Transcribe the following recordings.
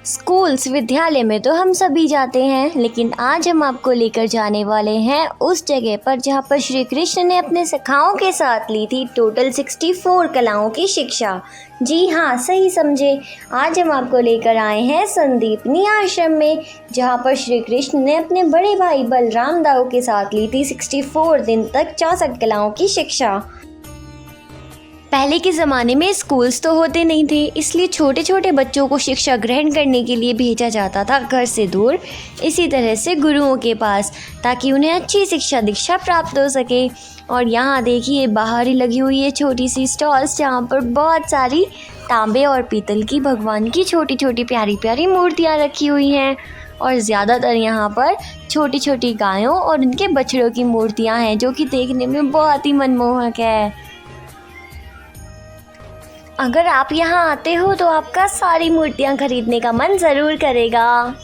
Schools विद्यालय में तो हम सभी जाते हैं, लेकिन आज हम आपको लेकर जाने वाले हैं उस जगह पर जहां पर श्री कृष्ण ने अपने सखाओं के साथ ली थी टोटल 64 कलाओं की शिक्षा। जी हाँ, सही समझे। आज हम आपको लेकर आए हैं संदीपनी आश्रम में, जहां पर श्री कृष्ण ने अपने बड़े भाई बलराम दाऊ के साथ ली थी 64 दिन तक 64 कलाओं की शिक्षा। पहले के ज़माने में स्कूल्स तो होते नहीं थे, इसलिए छोटे छोटे बच्चों को शिक्षा ग्रहण करने के लिए भेजा जाता था घर से दूर, इसी तरह से गुरुओं के पास, ताकि उन्हें अच्छी शिक्षा दीक्षा प्राप्त हो सके। और यहाँ देखिए बाहर ही लगी हुई है छोटी सी स्टॉल्स, जहाँ पर बहुत सारी तांबे और पीतल की भगवान की छोटी छोटी प्यारी प्यारी मूर्तियाँ रखी हुई हैं। और ज़्यादातर यहाँ पर छोटी छोटी गायों और उनके बछड़ों की मूर्तियाँ हैं, जो कि देखने में बहुत ही मनमोहक है। अगर आप यहाँ आते हो तो आपका सारी मूर्तियाँ खरीदने का मन ज़रूर करेगा।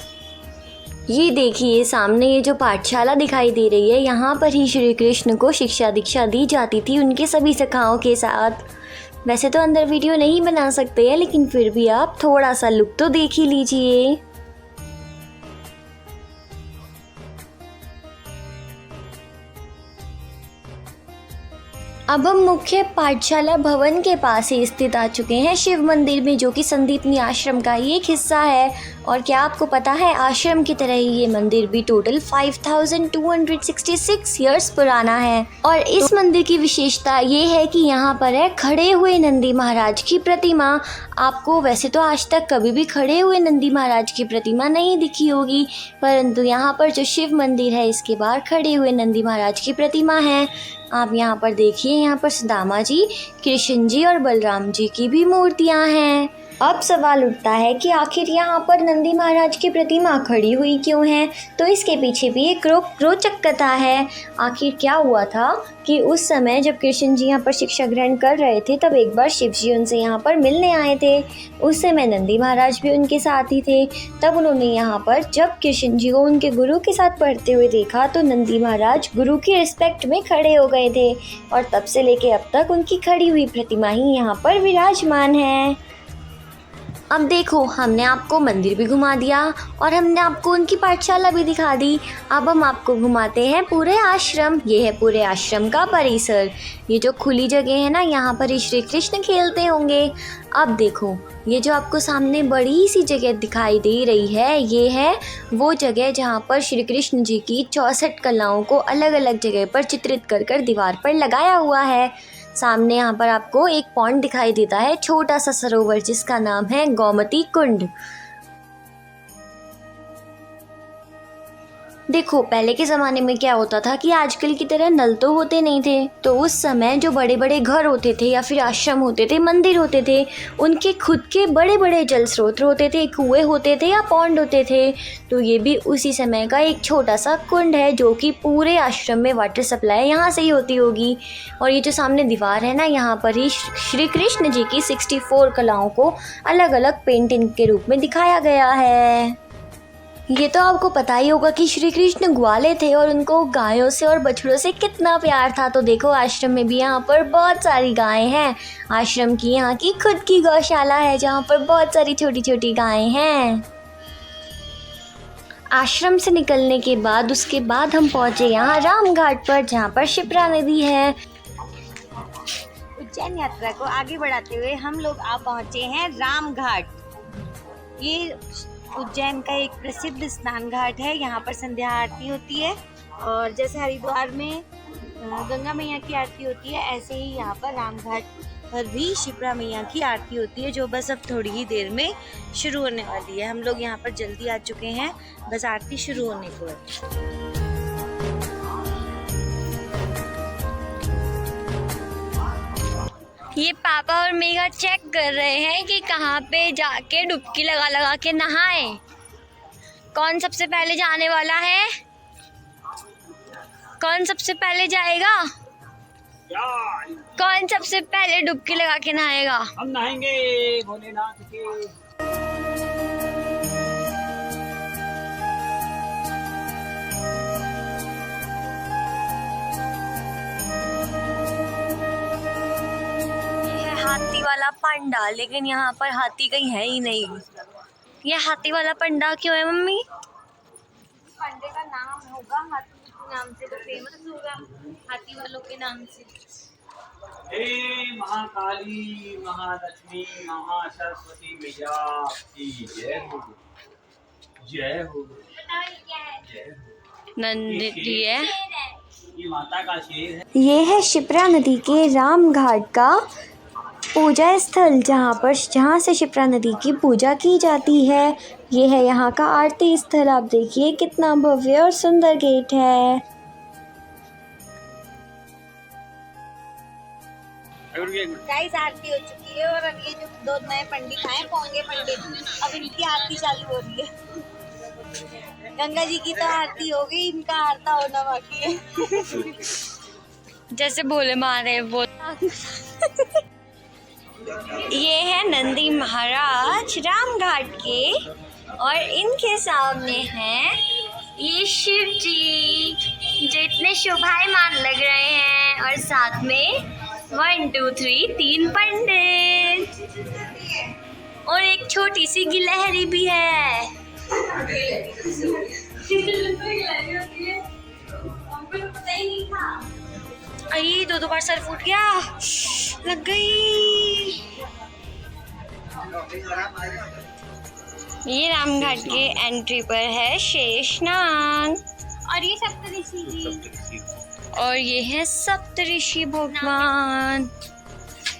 ये देखिए सामने ये जो पाठशाला दिखाई दे रही है, यहाँ पर ही श्री कृष्ण को शिक्षा दीक्षा दी जाती थी उनके सभी सखाओं के साथ। वैसे तो अंदर वीडियो नहीं बना सकते हैं, लेकिन फिर भी आप थोड़ा सा लुक तो देख ही लीजिए। अब हम मुख्य पाठशाला भवन के पास ही स्थित आ चुके हैं शिव मंदिर में, जो कि संदीपनी आश्रम का ही एक हिस्सा है। और क्या आपको पता है, आश्रम की तरह ही ये मंदिर भी टोटल 5266 ईयर्स पुराना है। और इस मंदिर की विशेषता ये है कि यहाँ पर है खड़े हुए नंदी महाराज की प्रतिमा। आपको वैसे तो आज तक कभी भी खड़े हुए नंदी महाराज की प्रतिमा नहीं दिखी होगी, परंतु यहाँ पर जो शिव मंदिर है इसके बाहर खड़े हुए नंदी महाराज की प्रतिमा है। आप यहाँ पर देखिए, यहाँ पर सुदामा जी, कृष्ण जी और बलराम जी की भी मूर्तियाँ हैं। अब सवाल उठता है कि आखिर यहाँ पर नंदी महाराज की प्रतिमा खड़ी हुई क्यों है, तो इसके पीछे भी एक रोचक कथा है। आखिर क्या हुआ था कि उस समय जब कृष्ण जी यहाँ पर शिक्षा ग्रहण कर रहे थे, तब एक बार शिव जी उनसे यहाँ पर मिलने आए थे। उस समय नंदी महाराज भी उनके साथ ही थे। तब उन्होंने यहाँ पर जब कृष्ण जी को उनके गुरु के साथ पढ़ते हुए देखा, तो नंदी महाराज गुरु की रिस्पेक्ट में खड़े हो गए थे। और तब से लेके अब तक उनकी खड़ी हुई प्रतिमा ही यहाँ पर विराजमान है। अब देखो, हमने आपको मंदिर भी घुमा दिया और हमने आपको उनकी पाठशाला भी दिखा दी। अब हम आपको घुमाते हैं पूरे आश्रम। ये है पूरे आश्रम का परिसर। ये जो खुली जगह है ना, यहाँ पर ही श्री कृष्ण खेलते होंगे। अब देखो, ये जो आपको सामने बड़ी सी जगह दिखाई दे रही है, ये है वो जगह जहाँ पर श्री कृष्ण जी की 64 कलाओं को अलग अलग जगह पर चित्रित कर दीवार पर लगाया हुआ है। सामने यहाँ पर आपको एक पॉन्ड दिखाई देता है, छोटा सा सरोवर, जिसका नाम है गोमती कुंड। देखो, पहले के ज़माने में क्या होता था कि आजकल की तरह नल तो होते नहीं थे, तो उस समय जो बड़े बड़े घर होते थे या फिर आश्रम होते थे, मंदिर होते थे, उनके खुद के बड़े बड़े जल स्रोत होते थे, कुएं होते थे या पॉन्ड होते थे। तो ये भी उसी समय का एक छोटा सा कुंड है, जो कि पूरे आश्रम में वाटर सप्लाई यहाँ से ही होती होगी। और ये जो सामने दीवार है ना, यहाँ पर ही श्री कृष्ण जी की 64 कलाओं को अलग अलग पेंटिंग के रूप में दिखाया गया है। ये तो आपको पता ही होगा कि श्री कृष्ण ग्वाले थे और उनको गायों से और बछड़ों से कितना प्यार था। तो देखो, आश्रम में भी यहाँ पर बहुत सारी गायें हैं। आश्रम की यहाँ की खुद की गौशाला है, जहाँ पर बहुत सारी छोटी छोटी गायें हैं। आश्रम से निकलने के बाद उसके बाद हम पहुँचे यहाँ राम घाट पर, जहाँ पर शिप्रा नदी है। उज्जैन यात्रा को आगे बढ़ाते हुए हम लोग आ पहुँचे हैं राम घाट। ये उज्जैन का एक प्रसिद्ध स्नान घाट है। यहाँ पर संध्या आरती होती है, और जैसे हरिद्वार में गंगा मैया की आरती होती है, ऐसे ही यहाँ पर राम घाट पर भी शिप्रा मैया की आरती होती है, जो बस अब थोड़ी ही देर में शुरू होने वाली है। हम लोग यहाँ पर जल्दी आ चुके हैं, बस आरती शुरू होने को है। ये पापा और मेघा चेक कर रहे हैं कि कहाँ पे जाके डुबकी लगा लगा के नहाएं। कौन सबसे पहले जाने वाला है? कौन सबसे पहले जाएगा? कौन सबसे पहले डुबकी लगा के नहाएगा? हम नहाएंगे भोलेनाथ के। हाथी वाला पंडाल, लेकिन यहाँ पर हाथी कहीं है ही नहीं। ये हाथी वाला पंडा क्यों है मम्मी? पंडे का नाम होगा हाथी के नाम से, तो फेमस होगा हाथी वालों के नाम से। हे महाकाली महालक्ष्मी महासरस्वती मैया की जय हो, जय हो। नंदी है, ये माता का शेर है। ये है शिप्रा नदी के राम घाट का पूजा स्थल, जहाँ से शिप्रा नदी की पूजा की जाती है। ये है यहाँ का आरती स्थल। आप देखिए कितना भव्य और सुंदर गेट है। गाइस आरती हो चुकी है और अब ये जो दो नए पंडित आए पोंगे पंडित, अब इनकी आरती चालू हो रही है। गंगा जी की तो आरती हो गई, इनका आरता होना बाकी है। जैसे बोले मारे वो ये है नंदी महाराज राम घाट के, और इनके सामने हैं ये शिव जी जो इतने शोभायमान लग रहे हैं, और साथ में 1 2 3 3 पंडित और एक छोटी सी गिलहरी भी है। आई दो बार सर फूट गया, लग गई। ये रामघाट के एंट्री पर है शेष नाग, और ये सप्तऋषि जी, और ये है सप्तऋषि भगवान,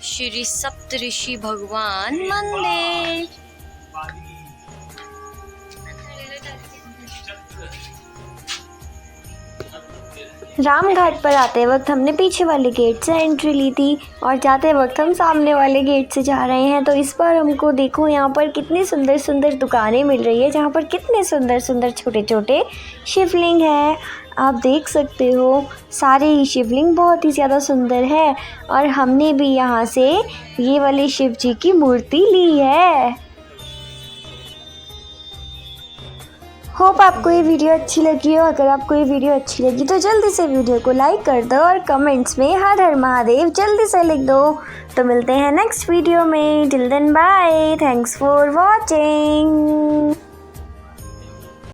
श्री सप्तऋषि भगवान मंदिर। राम घाट पर आते वक्त हमने पीछे वाले गेट से एंट्री ली थी, और जाते वक्त हम सामने वाले गेट से जा रहे हैं। तो इस पर हमको देखो यहाँ पर कितनी सुंदर सुंदर दुकानें मिल रही है, जहाँ पर कितने सुंदर सुंदर छोटे छोटे शिवलिंग है। आप देख सकते हो सारे ही शिवलिंग बहुत ही ज़्यादा सुंदर है, और हमने भी यहाँ से ये वाले शिव जी की मूर्ति ली है। होप आपको ये वीडियो अच्छी लगी हो। अगर आपको ये वीडियो अच्छी लगी तो जल्दी से वीडियो को लाइक कर दो, और कमेंट्स में हर हर महादेव जल्दी से लिख दो। तो मिलते हैं नेक्स्ट वीडियो में। Till then bye, thanks for watching.